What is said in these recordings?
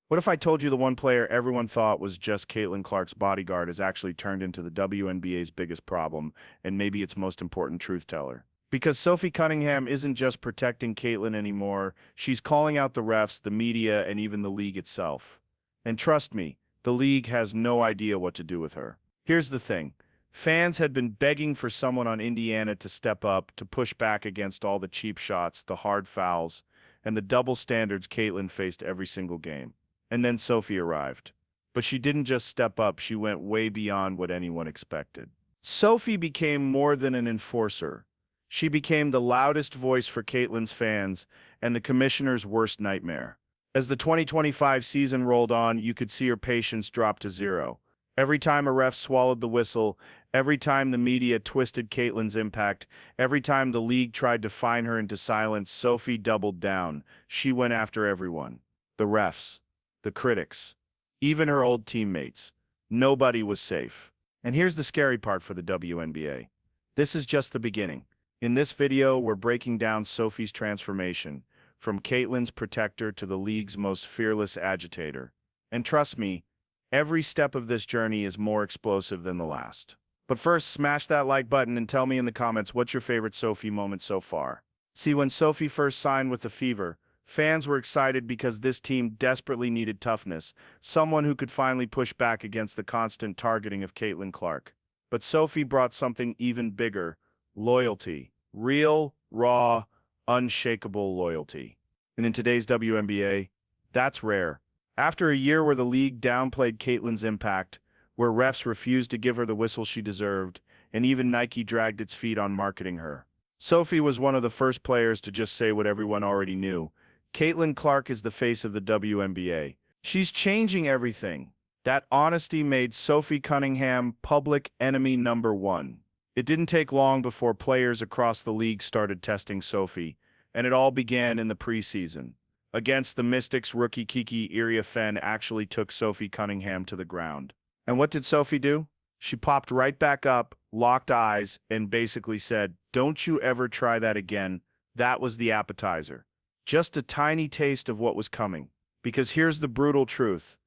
What if I told you the one player everyone thought was just Caitlin Clark's bodyguard has actually turned into the WNBA's biggest problem and maybe its most important truth teller? Because Sophie Cunningham isn't just protecting Caitlin anymore, she's calling out the refs, the media, and even the league itself. And trust me, the league has no idea what to do with her. Here's the thing. Fans had been begging for someone on Indiana to step up, to push back against all the cheap shots, the hard fouls, and the double standards Caitlin faced every single game. And then Sophie arrived. But she didn't just step up, she went way beyond what anyone expected. Sophie became more than an enforcer. She became the loudest voice for Caitlin's fans and the commissioner's worst nightmare. As the 2025 season rolled on, you could see her patience drop to zero. Every time a ref swallowed the whistle, every time the media twisted Caitlin's impact, every time the league tried to fine her into silence, Sophie doubled down. She went after everyone. The refs, the critics, even her old teammates. Nobody was safe. And here's the scary part for the WNBA. This is just the beginning. In this video, we're breaking down Sophie's transformation, from Caitlin's protector to the league's most fearless agitator. And trust me, every step of this journey is more explosive than the last. But first, smash that like button and tell me in the comments what's your favorite Sophie moment so far. See, when Sophie first signed with the Fever, fans were excited because this team desperately needed toughness, someone who could finally push back against the constant targeting of Caitlin Clark. But Sophie brought something even bigger: loyalty. Real, raw, unshakable loyalty. And in today's WNBA, that's rare. After a year where the league downplayed Caitlin's impact, where refs refused to give her the whistle she deserved, and even Nike dragged its feet on marketing her, Sophie was one of the first players to just say what everyone already knew. Caitlin Clark is the face of the WNBA. She's changing everything. That honesty made Sophie Cunningham public enemy number one. It didn't take long before players across the league started testing Sophie, and it all began in the preseason. Against the Mystics, rookie Kiki Iriafen actually took Sophie Cunningham to the ground. And what did Sophie do? She popped right back up, locked eyes, and basically said, "Don't you ever try that again." That was the appetizer. Just a tiny taste of what was coming. Because here's the brutal truth.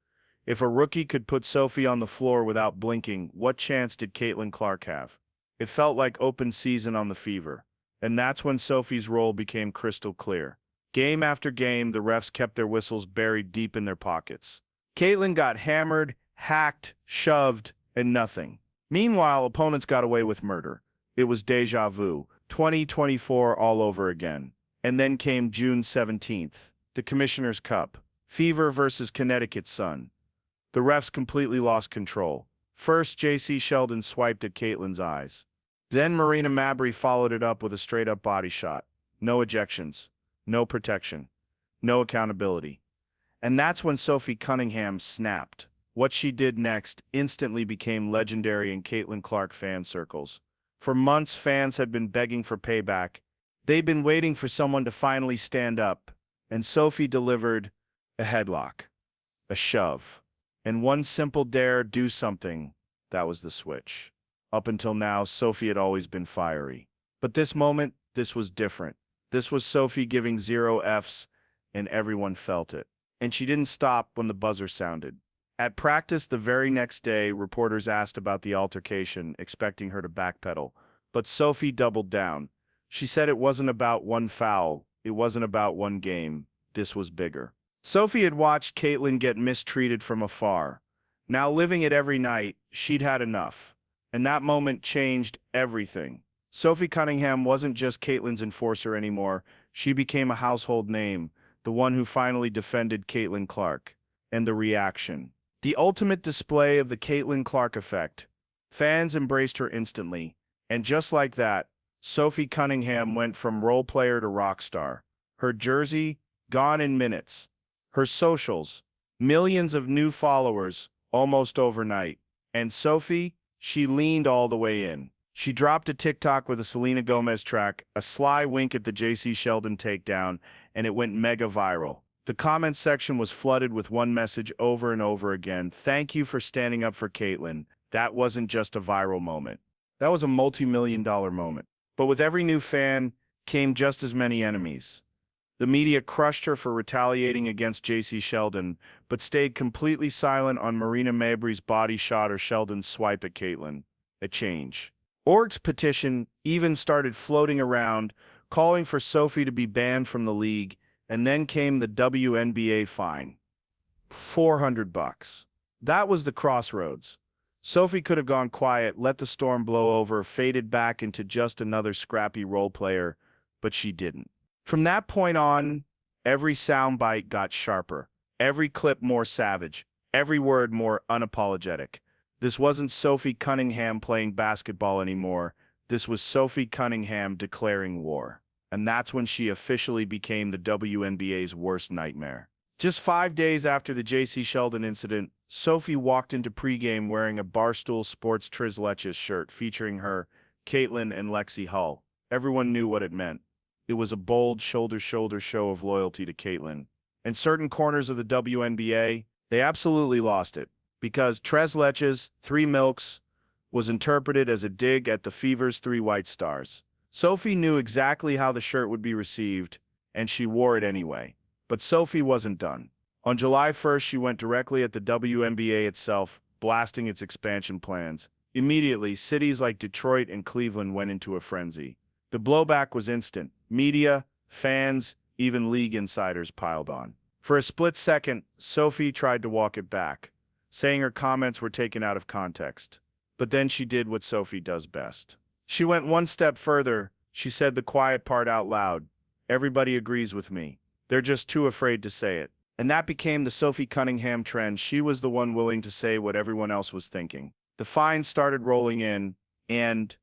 If a rookie could put Sophie on the floor without blinking, what chance did Caitlin Clark have? It felt like open season on the Fever. And that's when Sophie's role became crystal clear. Game after game, the refs kept their whistles buried deep in their pockets. Caitlin got hammered, hacked, shoved, and nothing. Meanwhile, opponents got away with murder. It was déjà vu, 2024 all over again. And then came June 17th, the Commissioner's Cup. Fever versus Connecticut Sun. The refs completely lost control. First, J.C. Sheldon swiped at Caitlin's eyes. Then Marina Mabrey followed it up with a straight-up body shot. No ejections, no protection, no accountability. And that's when Sophie Cunningham snapped. What she did next instantly became legendary in Caitlin Clark fan circles. For months, fans had been begging for payback. They'd been waiting for someone to finally stand up. And Sophie delivered a headlock, a shove, and one simple dare: do something. That was the switch. Up until now, Sophie had always been fiery. But this moment, this was different. This was Sophie giving 0 Fs, and everyone felt it. And she didn't stop when the buzzer sounded. At practice the very next day, reporters asked about the altercation, expecting her to backpedal. But Sophie doubled down. She said it wasn't about one foul, it wasn't about one game. This was bigger. Sophie had watched Caitlin get mistreated from afar. Now living it every night, she'd had enough. And that moment changed everything. Sophie Cunningham wasn't just Caitlin's enforcer anymore. She became a household name, the one who finally defended Caitlin Clark. And the reaction. The ultimate display of the Caitlin Clark effect. Fans embraced her instantly. And just like that, Sophie Cunningham went from role player to rock star. Her jersey, gone in minutes. Her socials, millions of new followers, almost overnight. And Sophie, she leaned all the way in. She dropped a TikTok with a Selena Gomez track, a sly wink at the J.C. Sheldon takedown, and it went mega viral. The comments section was flooded with one message over and over again: "Thank you for standing up for Caitlin." That wasn't just a viral moment. That was a multi-million-dollar moment. But with every new fan came just as many enemies. The media crushed her for retaliating against J.C. Sheldon, but stayed completely silent on Marina Mabrey's body shot or Sheldon's swipe at Caitlin. A change. Org's petition even started floating around, calling for Sophie to be banned from the league, and then came the WNBA fine. $400. That was the crossroads. Sophie could have gone quiet, let the storm blow over, faded back into just another scrappy role player, but she didn't. From that point on, every soundbite got sharper, every clip more savage, every word more unapologetic. This wasn't Sophie Cunningham playing basketball anymore. This was Sophie Cunningham declaring war. And that's when she officially became the WNBA's worst nightmare. Just 5 days after the J.C. Sheldon incident, Sophie walked into pregame wearing a Barstool Sports Tres Leches shirt featuring her, Caitlin, and Lexi Hull. Everyone knew what it meant. It was a bold shoulder-to-shoulder show of loyalty to Caitlin. In certain corners of the WNBA, they absolutely lost it, because Tres Leches, Three Milks, was interpreted as a dig at the Fever's Three White Stars. Sophie knew exactly how the shirt would be received, and she wore it anyway. But Sophie wasn't done. On July 1st, she went directly at the WNBA itself, blasting its expansion plans. Immediately, cities like Detroit and Cleveland went into a frenzy. The blowback was instant. Media, fans, even league insiders piled on. For a split second, Sophie tried to walk it back, saying her comments were taken out of context. But then she did what Sophie does best. She went one step further. She said the quiet part out loud. Everybody agrees with me. They're just too afraid to say it. And that became the Sophie Cunningham trend. She was the one willing to say what everyone else was thinking. The fines started rolling in, and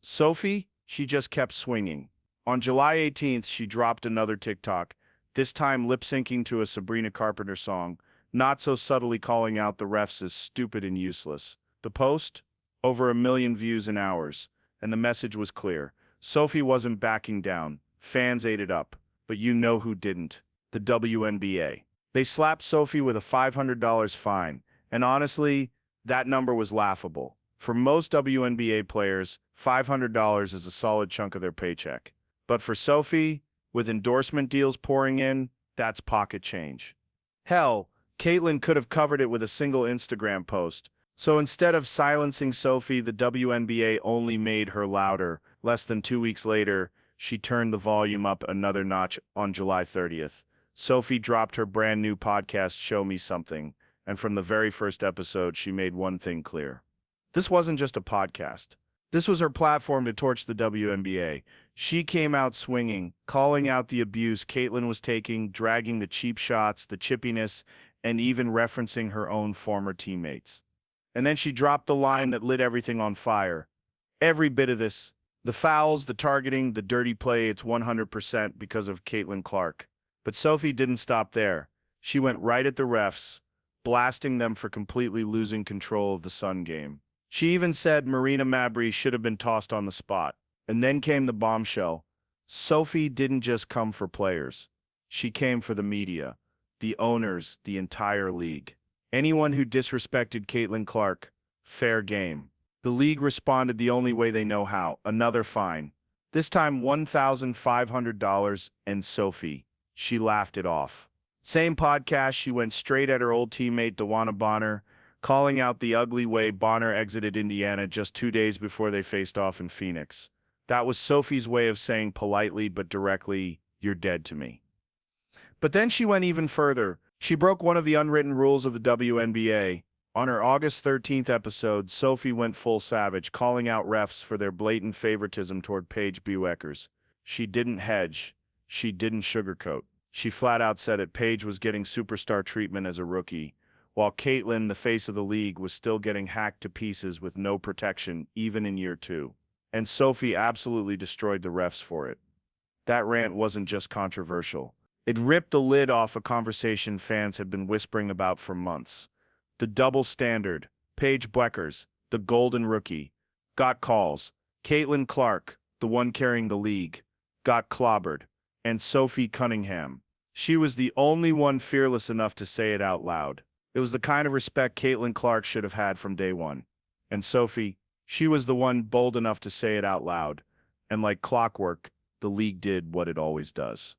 Sophie, she just kept swinging. On July 18th, she dropped another TikTok, this time lip-syncing to a Sabrina Carpenter song, not so subtly calling out the refs as stupid and useless. The post? Over 1 million views in hours, and the message was clear. Sophie wasn't backing down. Fans ate it up. But you know who didn't. The WNBA. They slapped Sophie with a $500 fine, and honestly, that number was laughable. For most WNBA players, $500 is a solid chunk of their paycheck. But for Sophie, with endorsement deals pouring in, that's pocket change. Hell, Caitlin could have covered it with a single Instagram post. So instead of silencing Sophie, the WNBA only made her louder. Less than 2 weeks later, she turned the volume up another notch on July 30th. Sophie dropped her brand new podcast, Show Me Something, and from the very first episode, she made one thing clear. This wasn't just a podcast. This was her platform to torch the WNBA. She came out swinging, calling out the abuse Caitlin was taking, dragging the cheap shots, the chippiness, and even referencing her own former teammates. And then she dropped the line that lit everything on fire. Every bit of this, the fouls, the targeting, the dirty play, it's 100% because of Caitlin Clark. But Sophie didn't stop there. She went right at the refs, blasting them for completely losing control of the Sun game. She even said Marina Mabrey should have been tossed on the spot. And then came the bombshell. Sophie didn't just come for players. She came for the media, the owners, the entire league. Anyone who disrespected Caitlin Clark, fair game. The league responded the only way they know how, another fine. This time $1,500, and Sophie, she laughed it off. Same podcast, she went straight at her old teammate DeWanna Bonner, calling out the ugly way Bonner exited Indiana just 2 days before they faced off in Phoenix. That was Sophie's way of saying politely but directly, "You're dead to me." But then she went even further. She broke one of the unwritten rules of the WNBA. On her August 13th episode, Sophie went full savage, calling out refs for their blatant favoritism toward Paige Bueckers. She didn't hedge. She didn't sugarcoat. She flat out said it. Paige was getting superstar treatment as a rookie, while Caitlin, the face of the league, was still getting hacked to pieces with no protection, even in year 2. And Sophie absolutely destroyed the refs for it. That rant wasn't just controversial. It ripped the lid off a conversation fans had been whispering about for months. The double standard. Paige Bueckers, the golden rookie, got calls. Caitlin Clark, the one carrying the league, got clobbered. And Sophie Cunningham. She was the only one fearless enough to say it out loud. It was the kind of respect Caitlin Clark should have had from day one. And Sophie, she was the one bold enough to say it out loud. And like clockwork, the league did what it always does.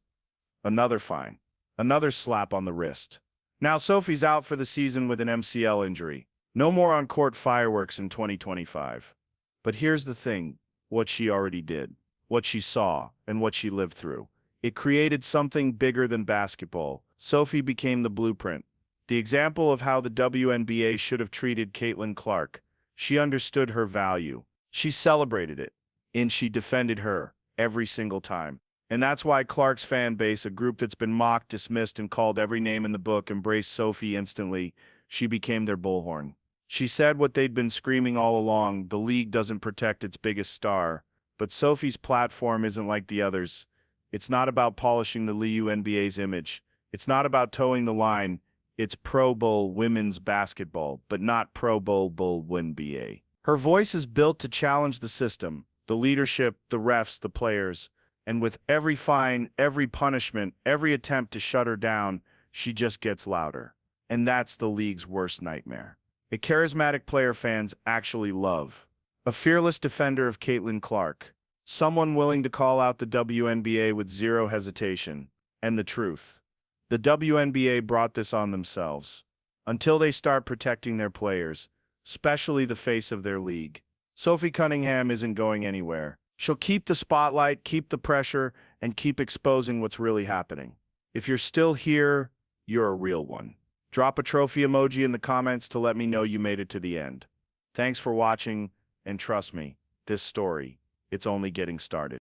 Another fine. Another slap on the wrist. Now Sophie's out for the season with an MCL injury. No more on-court fireworks in 2025. But here's the thing, what she already did, what she saw, and what she lived through. It created something bigger than basketball. Sophie became the blueprint, the example of how the WNBA should have treated Caitlin Clark. She understood her value. She celebrated it, and she defended her every single time. And that's why Clark's fan base, a group that's been mocked, dismissed, and called every name in the book, embraced Sophie instantly. She became their bullhorn. She said what they'd been screaming all along: the league doesn't protect its biggest star. But Sophie's platform isn't like the others. It's not about polishing the WNBA's image. It's not about towing the line. It's Pro Bowl women's basketball, but not Pro Bowl WNBA. Her voice is built to challenge the system, the leadership, the refs, the players. And with every fine, every punishment, every attempt to shut her down, she just gets louder. And that's the league's worst nightmare. A charismatic player fans actually love. A fearless defender of Caitlin Clark. Someone willing to call out the WNBA with zero hesitation. And the truth. The WNBA brought this on themselves. Until they start protecting their players, especially the face of their league. Sophie Cunningham isn't going anywhere. She'll keep the spotlight, keep the pressure, and keep exposing what's really happening. If you're still here, you're a real one. Drop a trophy emoji in the comments to let me know you made it to the end. Thanks for watching, and trust me, this story, it's only getting started.